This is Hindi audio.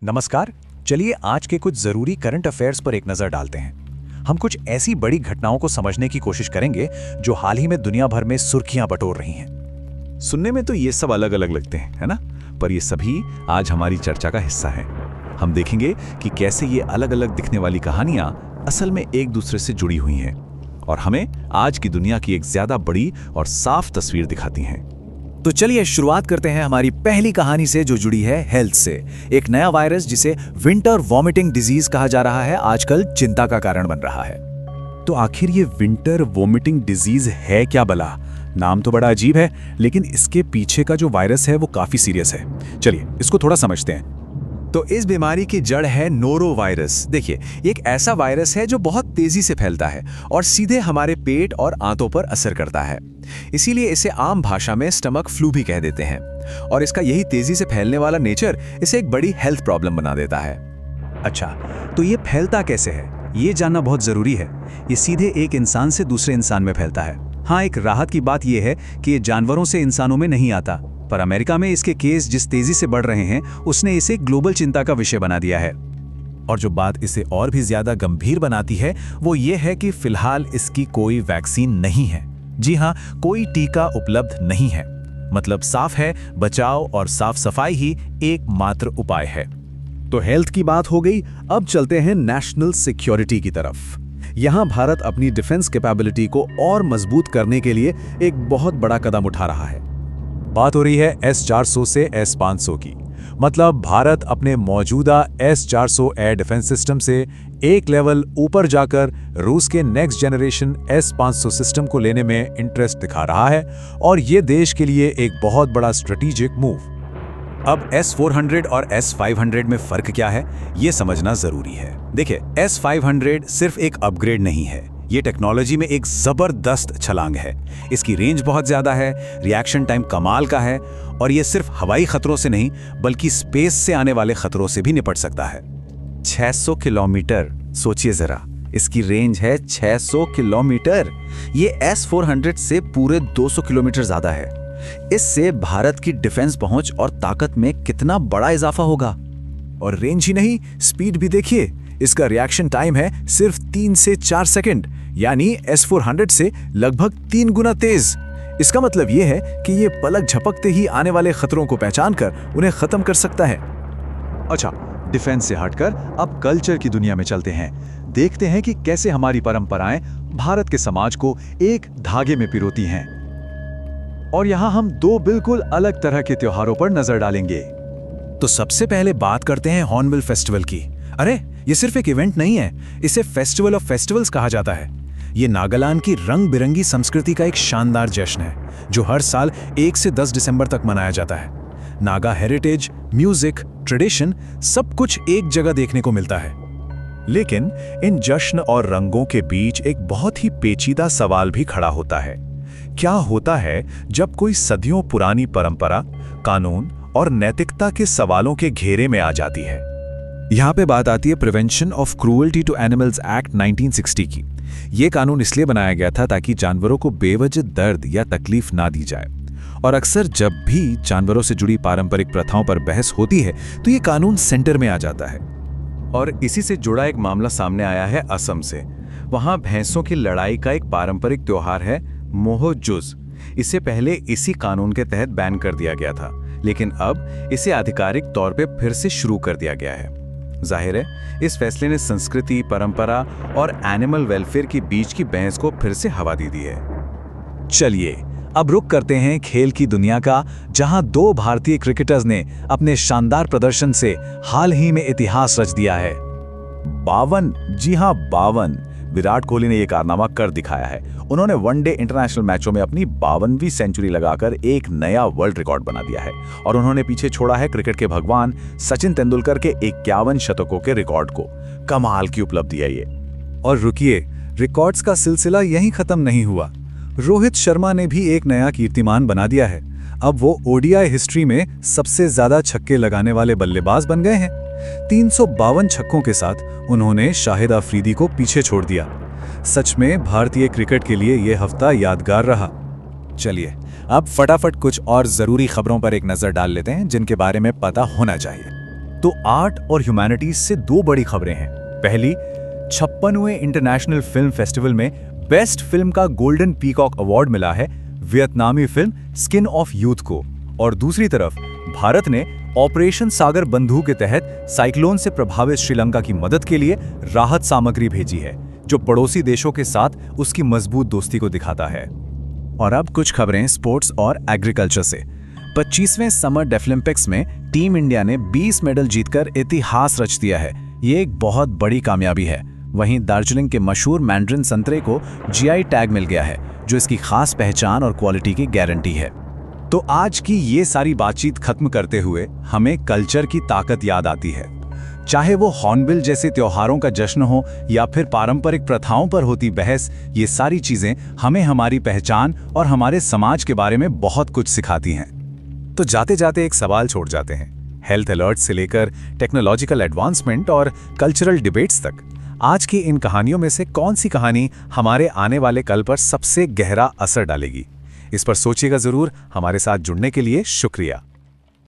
नमस्कार। चलिए आज के कुछ जरूरी करंट अफेयर्स पर एक नजर डालते हैं। हम कुछ ऐसी बड़ी घटनाओं को समझने की कोशिश करेंगे जो हाल ही में दुनिया भर में सुर्खियां बटोर रही हैं। सुनने में तो ये सब अलग अलग लगते हैं, है ना? पर ये सभी आज हमारी चर्चा का हिस्सा हैं। हम देखेंगे कि कैसे ये अलग अलग दिखने वाली कहानियां असल में एक दूसरे से जुड़ी हुई हैं और हमें आज की दुनिया की एक ज्यादा बड़ी और साफ तस्वीर दिखाती हैं। तो चलिए शुरुआत करते हैं हमारी पहली कहानी से जो जुड़ी है हेल्थ से। एक नया वायरस जिसे विंटर वॉमिटिंग डिजीज कहा जा रहा है आजकल चिंता का कारण बन रहा है। तो आखिर ये विंटर वॉमिटिंग डिजीज है क्या भला? नाम तो बड़ा अजीब है, लेकिन इसके पीछे का जो वायरस है वो काफी सीरियस है। चलिए इसको थोड़ा समझते हैं। तो इस बीमारी की जड़ है नोरो वायरस। देखिए, एक ऐसा वायरस है जो बहुत तेजी से फैलता है और सीधे हमारे पेट और आंतों पर असर करता है। इसीलिए इसे आम भाषा में स्टमक फ्लू भी कह देते हैं और इसका यही तेजी से फैलने वाला नेचर इसे एक बड़ी हेल्थ प्रॉब्लम बना देता है। अच्छा, तो ये फैलता कैसे है ये जानना बहुत जरूरी है। ये सीधे एक इंसान से दूसरे इंसान में फैलता है। हाँ, एक राहत की बात यह है कि ये जानवरों से इंसानों में नहीं आता, पर अमेरिका में इसके केस जिस तेजी से बढ़ रहे हैं उसने इसे ग्लोबल चिंता का विषय बना दिया है। और जो बात इसे और भी ज्यादा गंभीर बनाती है वो ये है कि फिलहाल इसकी कोई वैक्सीन नहीं है। जी हाँ, कोई टीका उपलब्ध नहीं है। मतलब साफ है, बचाव और साफ सफाई ही एकमात्र उपाय है। तो हेल्थ की बात हो गई, अब चलते हैं नेशनल सिक्योरिटी की तरफ। यहाँ भारत अपनी डिफेंस कैपेबिलिटी को और मजबूत करने के लिए एक बहुत बड़ा कदम उठा रहा है। बात हो रही है S-400 से S-500 की। मतलब भारत अपने मौजूदा S-400 एयर डिफेंस सिस्टम से एक लेवल ऊपर जाकर रूस के नेक्स्ट जनरेशन S-500 सिस्टम को लेने में इंटरेस्ट दिखा रहा है और ये देश के लिए एक बहुत बड़ा स्ट्रेटेजिक मूव। अब S-400 और S-500 में फर्क क्या है ये समझना जरूरी है। देखिए, S-500 सिर्फ एक अपग्रेड नहीं है, ये टेक्नोलॉजी में एक जबरदस्त छलांग है। इसकी रेंज बहुत ज्यादा है, रिएक्शन टाइम कमाल का है और ये सिर्फ हवाई खतरों से नहीं बल्कि स्पेस से आने वाले खतरों से भी निपट सकता है। 600 किलोमीटर, सोचिए जरा, इसकी रेंज है 600 किलोमीटर। ये S-400 से पूरे 200 किलोमीटर ज्यादा है। इससे भारत की डिफेंस पहुंच और ताकत में कितना बड़ा इजाफा होगा। और रेंज ही नहीं, स्पीड भी देखिए। इसका रिएक्शन टाइम है सिर्फ 3 से 4 सेकंड, यानी S-400 से लगभग 3 गुना तेज। इसका मतलब यह है कि ये पलक झपकते ही आने वाले खतरों को पहचान कर उन्हें खत्म कर सकता है। अच्छा, डिफेंस से हटकर अब कल्चर की दुनिया में चलते हैं। देखते हैं कि कैसे हमारी परंपराएं भारत के समाज को एक धागे में पिरोती हैं। और यहाँ हम दो बिल्कुल अलग तरह के त्योहारों पर नजर डालेंगे। तो सबसे पहले बात करते हैं हॉर्नबिल फेस्टिवल की। अरे, ये सिर्फ एक इवेंट नहीं है, इसे फेस्टिवल ऑफ फेस्टिवल्स कहा जाता है। ये नागालैंड की रंग बिरंगी संस्कृति का एक शानदार जश्न है जो हर साल 1 से 10 दिसंबर तक मनाया जाता है। नागा हेरिटेज, म्यूजिक, ट्रेडिशन सब कुछ एक जगह देखने को मिलता है। लेकिन इन जश्न और रंगों के बीच एक बहुत ही पेचीदा सवाल भी खड़ा होता है। क्या होता है जब कोई सदियों पुरानी परंपरा, कानून और नैतिकता के सवालों के घेरे में आ जाती है? यहाँ पे बात आती है prevention of cruelty to animals act 1960 की। ये कानून इसलिए बनाया गया था ताकि जानवरों को बेवजह दर्द या तकलीफ ना दी जाए। और अक्सर जब भी जानवरों से जुड़ी पारंपरिक प्रथाओं पर बहस होती है तो ये कानून सेंटर में आ जाता है। और इसी से जुड़ा एक मामला सामने आया है असम से। वहां भैंसों की लड़ाई का एक पारंपरिक त्योहार है मोहो जुज। इसे पहले इसी कानून के तहत बैन कर दिया गया था, लेकिन अब इसे आधिकारिक तौर पे फिर से शुरू कर दिया गया है। जाहिर है, इस फैसले ने संस्कृति, परंपरा और एनिमल वेलफेयर के बीच की बहस को फिर से हवा दे दी है। चलिए अब रुख करते हैं खेल की दुनिया का, जहां 2 भारतीय क्रिकेटर्स ने अपने शानदार प्रदर्शन से हाल ही में इतिहास रच दिया है। 52, जी हां 52 विराट कोहली ने यह कारनामा कर दिखाया है। उन्होंने वनडे इंटरनेशनल मैचों में अपनी 52वीं सेंचुरी लगाकर एक नया वर्ल्ड रिकॉर्ड बना दिया है और उन्होंने पीछे छोड़ा है क्रिकेट के भगवान सचिन तेंदुलकर के 51 शतकों के रिकॉर्ड को। कमाल की उपलब्धि है ये। और रुकिए, रिकॉर्ड्स का सिलसिला यहीं खत्म नहीं हुआ। रोहित शर्मा ने भी एक नया कीर्तिमान बना दिया है। अब वो ओडीआई हिस्ट्री में सबसे ज्यादा छक्के लगाने वाले बल्लेबाज बन गए हैं। 352 छक्कों के साथ उन्होंने शाहिद अफरीदी को पीछे छोड़ दिया। सच में भारतीय क्रिकेट के लिए यह हफ्ता यादगार रहा। चलिए अब फटाफट कुछ और जरूरी खबरों पर एक नजर डाल लेते हैं जिनके बारे में पता होना चाहिए। तो आर्ट और ह्यूमैनिटीज से दो बड़ी खबरें हैं। पहली, 56वें इंटरनेशनल फिल्म फेस्टिवल में बेस्ट फिल्म का गोल्डन पीकॉक अवार्ड मिला है वियतनामी फिल्म स्किन ऑफ यूथ को। और दूसरी तरफ भारत ने ऑपरेशन सागर बंधु के तहत साइक्लोन से प्रभावित श्रीलंका की मदद के लिए राहत सामग्री भेजी है, जो पड़ोसी देशों के साथ उसकी मजबूत दोस्ती को दिखाता है। और अब कुछ खबरें स्पोर्ट्स और एग्रीकल्चर से। 25वें समर डेफलिम्पिक्स में टीम इंडिया ने 20 मेडल जीतकर इतिहास रच दिया है। ये एक बहुत बड़ी कामयाबी है। वहीं दार्जिलिंग के मशहूर मैंड्रिन संतरे को जीआई टैग मिल गया है, जो इसकी खास पहचान और क्वालिटी की गारंटी है। तो आज की ये सारी बातचीत खत्म करते हुए हमें कल्चर की ताकत याद आती है। चाहे वो हॉर्नबिल जैसे त्योहारों का जश्न हो या फिर पारंपरिक प्रथाओं पर होती बहस, ये सारी चीजें हमें हमारी पहचान और हमारे समाज के बारे में बहुत कुछ सिखाती हैं। तो जाते जाते एक सवाल छोड़ जाते हैं। हेल्थ अलर्ट से लेकर टेक्नोलॉजिकल एडवांसमेंट और कल्चरल डिबेट्स तक, आज की इन कहानियों में से कौन सी कहानी हमारे आने वाले कल पर सबसे गहरा असर डालेगी? इस पर सोचिएगा जरूर। हमारे साथ जुड़ने के लिए शुक्रिया।